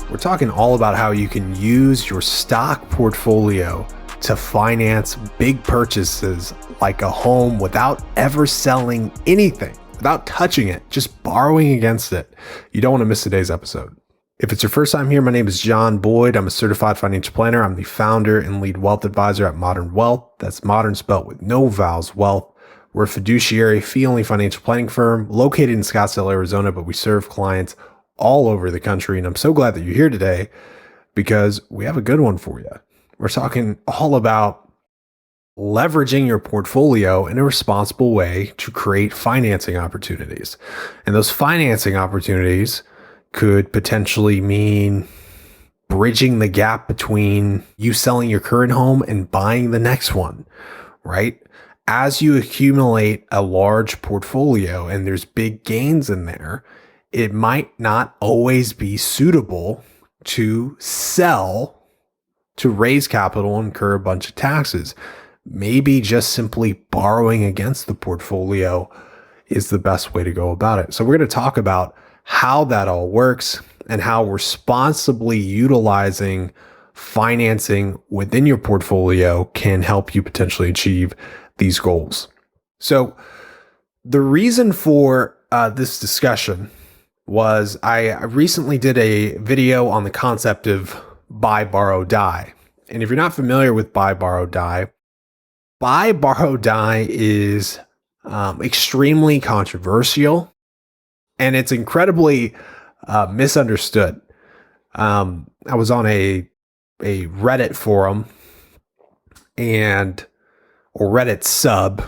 We're talking all about how you can use your stock portfolio to finance big purchases like a home without ever selling anything, without touching it, just borrowing against it. You don't want to miss today's episode. If it's your first time here, my name is John Boyd. I'm a certified financial planner. I'm the founder and lead wealth advisor at Modern Wealth. That's modern spelt with no vowels, wealth. We're a fiduciary, fee-only financial planning firm located in Scottsdale, Arizona, but we serve clients all over the country. And I'm so glad that you're here today because we have a good one for you. We're talking all about leveraging your portfolio in a responsible way to create financing opportunities. And those financing opportunities could potentially mean bridging the gap between you selling your current home and buying the next one, right? As you accumulate a large portfolio and there's big gains in there, it might not always be suitable to sell to raise capital and incur a bunch of taxes. Maybe just simply borrowing against the portfolio is the best way to go about it. So we're going to talk about how that all works and how responsibly utilizing financing within your portfolio can help you potentially achieve these goals. So the reason for this discussion was I recently did a video on the concept of buy, borrow, die. And if you're not familiar with buy, borrow, die is extremely controversial and it's incredibly misunderstood. I was on a Reddit forum or Reddit sub,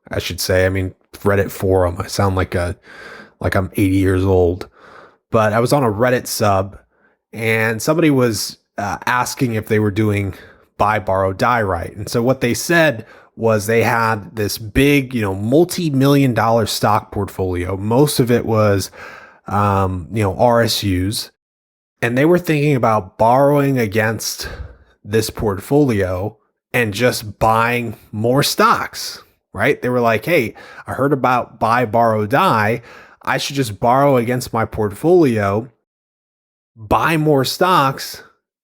I should say. I mean, Reddit forum. I sound like I'm 80 years old, but I was on a Reddit sub and somebody was asking if they were doing buy, borrow, die right. And so what they said was they had this big, multi-million dollar stock portfolio. Most of it was, RSUs. And they were thinking about borrowing against this portfolio and just buying more stocks, right? They were like, hey, I heard about buy, borrow, die. I should just borrow against my portfolio, buy more stocks,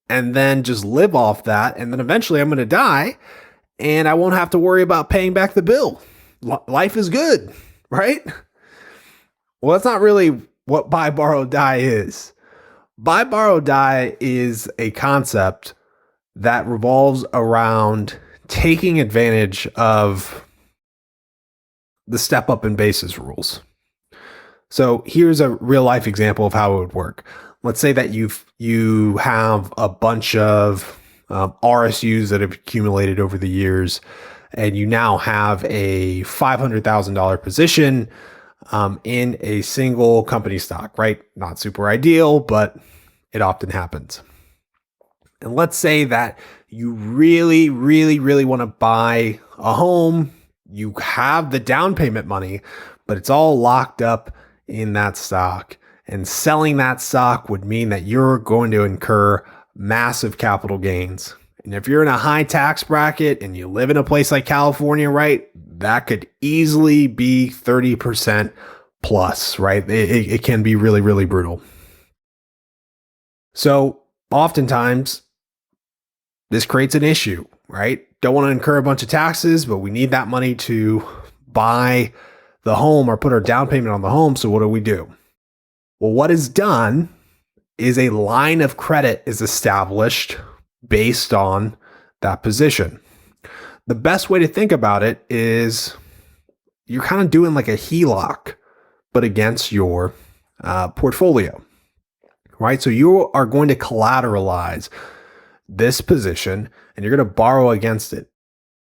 and then just live off that. And then eventually I'm going to die and I won't have to worry about paying back the bill. Life is good, right? Well, that's not really what buy, borrow, die is. Buy, borrow, die is a concept that revolves around taking advantage of the step up in basis rules. So here's a real life example of how it would work. Let's say that you have a bunch of RSUs that have accumulated over the years, and you now have a $500,000 position in a single company stock, right? Not super ideal, but it often happens. And let's say that you really, really, really want to buy a home. You have the down payment money, but it's all locked up in that stock. And selling that stock would mean that you're going to incur massive capital gains. And if you're in a high tax bracket and you live in a place like California, right, that could easily be 30% plus, right? It can be really, really brutal. So oftentimes this creates an issue, right? Don't want to incur a bunch of taxes, but we need that money to buy the home or put our down payment on the home. So what do? Well, what is done is a line of credit is established based on that position. The best way to think about it is you're kind of doing like a HELOC, but against your portfolio, right? So you are going to collateralize this position and you're going to borrow against it.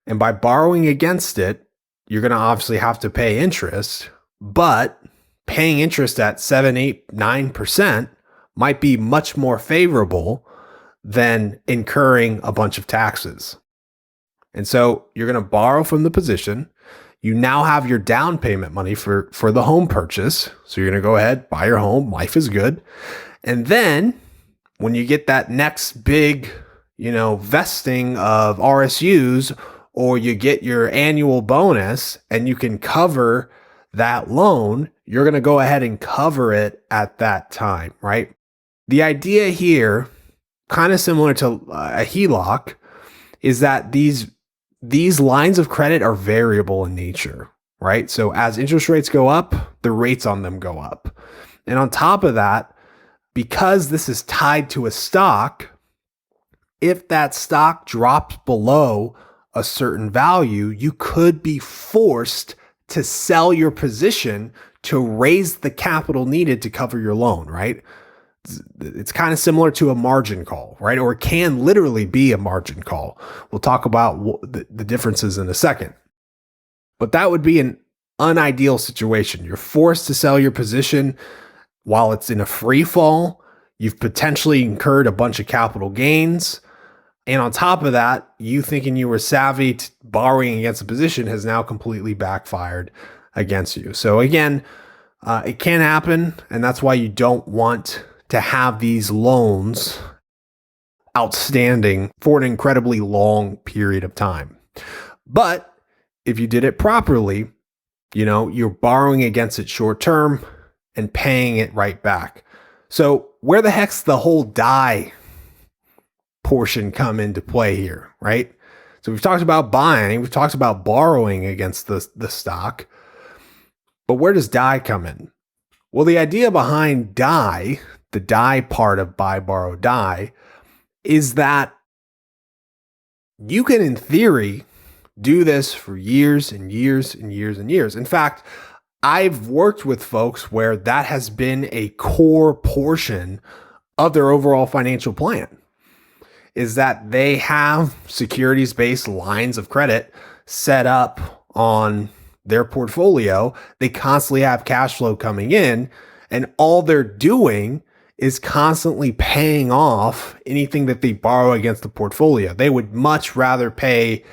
And by borrowing against it, you're going to obviously have to pay interest, but paying interest at 7, 8, 9% might be much more favorable than incurring a bunch of taxes. And so you're going to borrow from the position. You now have your down payment money for the home purchase. So you're going to go ahead, buy your home. Life is good. And then when you get that next big, vesting of RSUs, or you get your annual bonus and you can cover that loan, you're going to go ahead and cover it at that time, right? The idea here, kind of similar to a HELOC, is that these lines of credit are variable in nature, right? So as interest rates go up, the rates on them go up. And on top of that, because this is tied to a stock, if that stock drops below a certain value, you could be forced to sell your position to raise the capital needed to cover your loan, right? It's kind of similar to a margin call, right? Or it can literally be a margin call. We'll talk about the differences in a second. But that would be an unideal situation. You're forced to sell your position while it's in a free fall. You've potentially incurred a bunch of capital gains. And on top of that, you thinking you were savvy borrowing against a position has now completely backfired against you. So again, it can happen. And that's why you don't want to have these loans outstanding for an incredibly long period of time. But if you did it properly, you're borrowing against it short term and paying it right back. So where the heck's the whole die portion come into play here, right? So we've talked about buying, we've talked about borrowing against the stock, but where does die come in? Well, the idea behind die, the die part of buy, borrow, die, is that you can, in theory, do this for years and years and years and years. In fact, I've worked with folks where that has been a core portion of their overall financial plan, is that they have securities-based lines of credit set up on their portfolio. They constantly have cash flow coming in, and all they're doing is constantly paying off anything that they borrow against the portfolio. They would much rather pay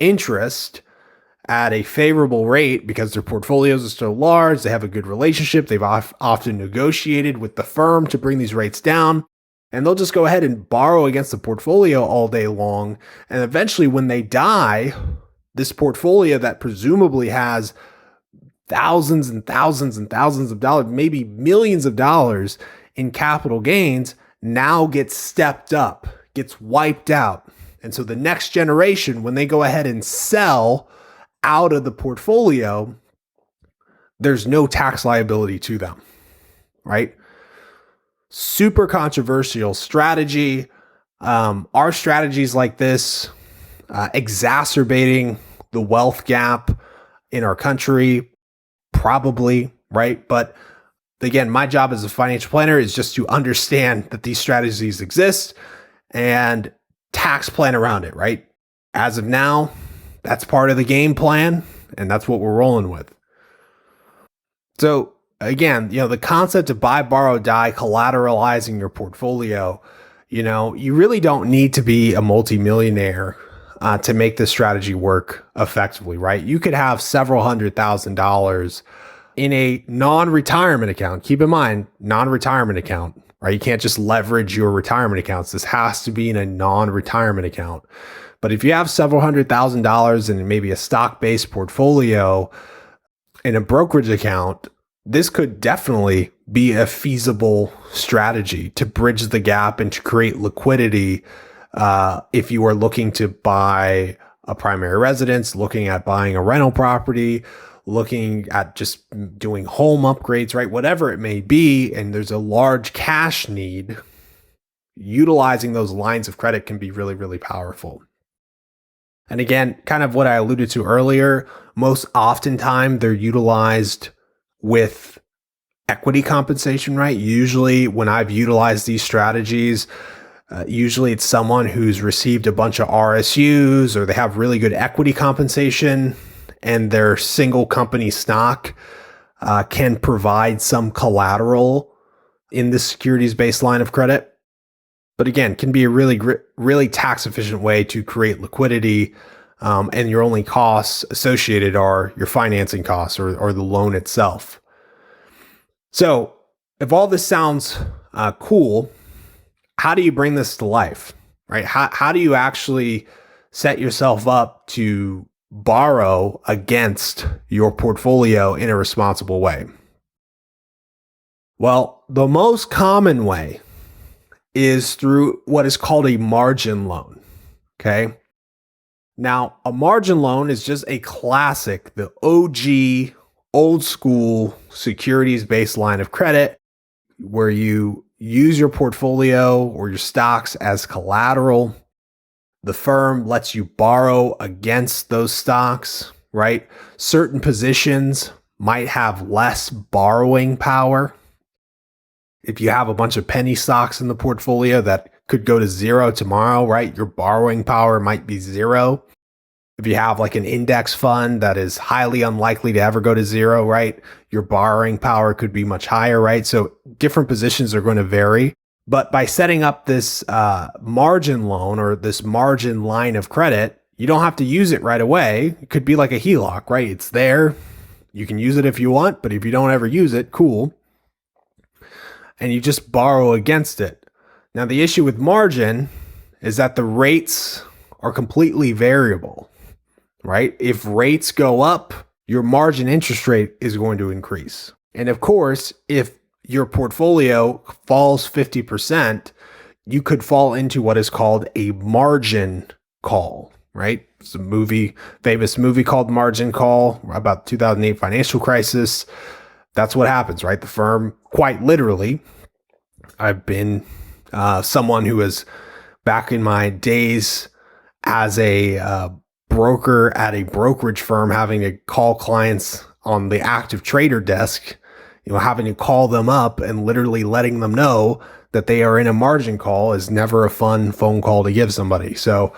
interest at a favorable rate because their portfolios are so large. They have a good relationship. They've often negotiated with the firm to bring these rates down, and they'll just go ahead and borrow against the portfolio all day long. And eventually when they die, this portfolio that presumably has thousands and thousands and thousands of dollars, maybe millions of dollars in capital gains, now gets stepped up, gets wiped out. And so the next generation, when they go ahead and sell out of the portfolio, there's no tax liability to them, right? Super controversial strategy. Our strategies like this, exacerbating the wealth gap in our country, probably, right? But again, my job as a financial planner is just to understand that these strategies exist and tax plan around it, right? As of now, that's part of the game plan, and that's what we're rolling with. So again, the concept of buy, borrow, die, collateralizing your portfolio, you really don't need to be a multimillionaire to make this strategy work effectively, right? You could have several $100,000 in a non-retirement account. Keep in mind, non-retirement account, right? You can't just leverage your retirement accounts. This has to be in a non-retirement account. But if you have several $100,000 in maybe a stock-based portfolio in a brokerage account, this could definitely be a feasible strategy to bridge the gap and to create liquidity if you are looking to buy a primary residence, looking at buying a rental property, looking at just doing home upgrades, right? Whatever it may be, and there's a large cash need, utilizing those lines of credit can be really, really powerful. And again, kind of what I alluded to earlier, most oftentimes they're utilized with equity compensation, right? Usually when I've utilized these strategies, usually it's someone who's received a bunch of RSUs or they have really good equity compensation, and their single company stock can provide some collateral in the securities-based line of credit. But again, can be a really tax efficient way to create liquidity, and your only costs associated are your financing costs or the loan itself. So if all this sounds cool, how do you bring this to life, right? How do you actually set yourself up to borrow against your portfolio in a responsible way? Well, the most common way is through what is called a margin loan. Okay. Now, a margin loan is just a classic, the OG, old school securities-based line of credit where you use your portfolio or your stocks as collateral. The firm lets you borrow against those stocks, right? Certain positions might have less borrowing power. If you have a bunch of penny stocks in the portfolio that could go to zero tomorrow, right? Your borrowing power might be zero. If you have like an index fund that is highly unlikely to ever go to zero, right? Your borrowing power could be much higher, right? So different positions are going to vary. But by setting up this margin loan or this margin line of credit, you don't have to use it right away. It could be like a HELOC, right? It's there. You can use it if you want, but if you don't ever use it, cool. And you just borrow against it. Now, the issue with margin is that the rates are completely variable, right? If rates go up, your margin interest rate is going to increase. And of course, if your portfolio falls 50%, you could fall into what is called a margin call, right? It's a famous movie called Margin Call about the 2008 financial crisis. That's what happens, right? The firm, quite literally, I've been someone who was back in my days as a broker at a brokerage firm, having to call clients on the active trader desk, having to call them up and literally letting them know that they are in a margin call is never a fun phone call to give somebody. So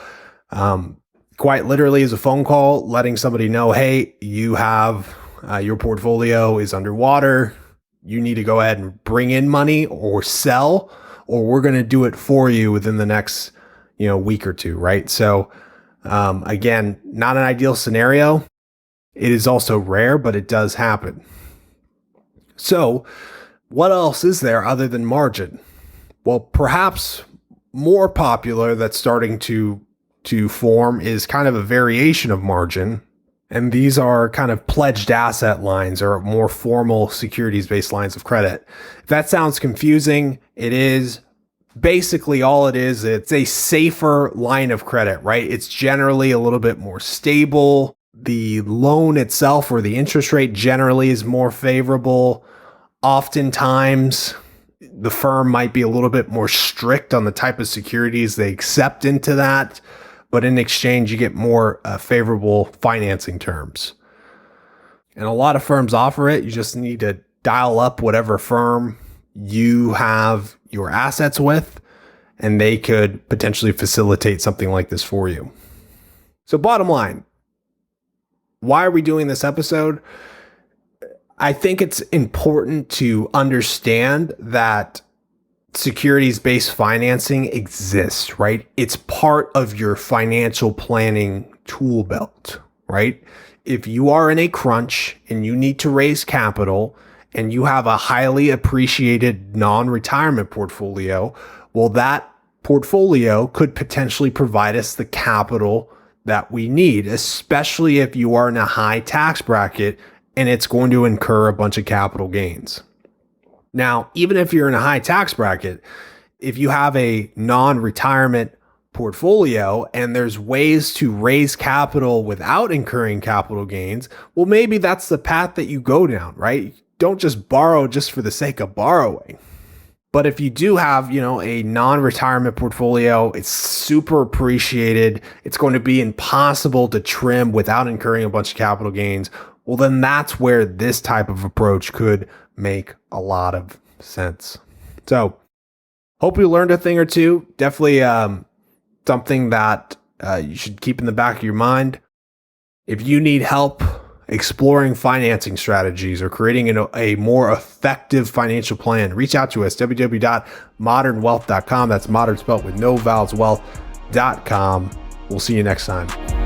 quite literally is a phone call letting somebody know, hey, you have your portfolio is underwater. You need to go ahead and bring in money or sell, or we're going to do it for you within the next week or two, right? So again, not an ideal scenario. It is also rare, but it does happen. So what else is there other than margin? Well, perhaps more popular that's starting to form is kind of a variation of margin. And these are kind of pledged asset lines or more formal securities-based lines of credit. If that sounds confusing, it is. Basically, all it is, it's a safer line of credit, right? It's generally a little bit more stable. The loan itself or the interest rate generally is more favorable. Oftentimes, the firm might be a little bit more strict on the type of securities they accept into that, but in exchange, you get more favorable financing terms. And a lot of firms offer it. You just need to dial up whatever firm you have your assets with, and they could potentially facilitate something like this for you. So bottom line, why are we doing this episode? I think it's important to understand that securities-based financing exists, right? It's part of your financial planning tool belt, right? If you are in a crunch and you need to raise capital and you have a highly appreciated non-retirement portfolio, well, that portfolio could potentially provide us the capital that we need, especially if you are in a high tax bracket and it's going to incur a bunch of capital gains. Now, even if you're in a high tax bracket, if you have a non-retirement portfolio and there's ways to raise capital without incurring capital gains, well, maybe that's the path that you go down, right? Don't just borrow just for the sake of borrowing. But if you do have, a non-retirement portfolio, it's super appreciated. It's going to be impossible to trim without incurring a bunch of capital gains. Well, then that's where this type of approach could make a lot of sense. So hope you learned a thing or two. Definitely something that you should keep in the back of your mind. If you need help exploring financing strategies or creating a more effective financial plan, reach out to us, www.modernwealth.com. That's modern spelled with no vowels, wealth.com. We'll see you next time.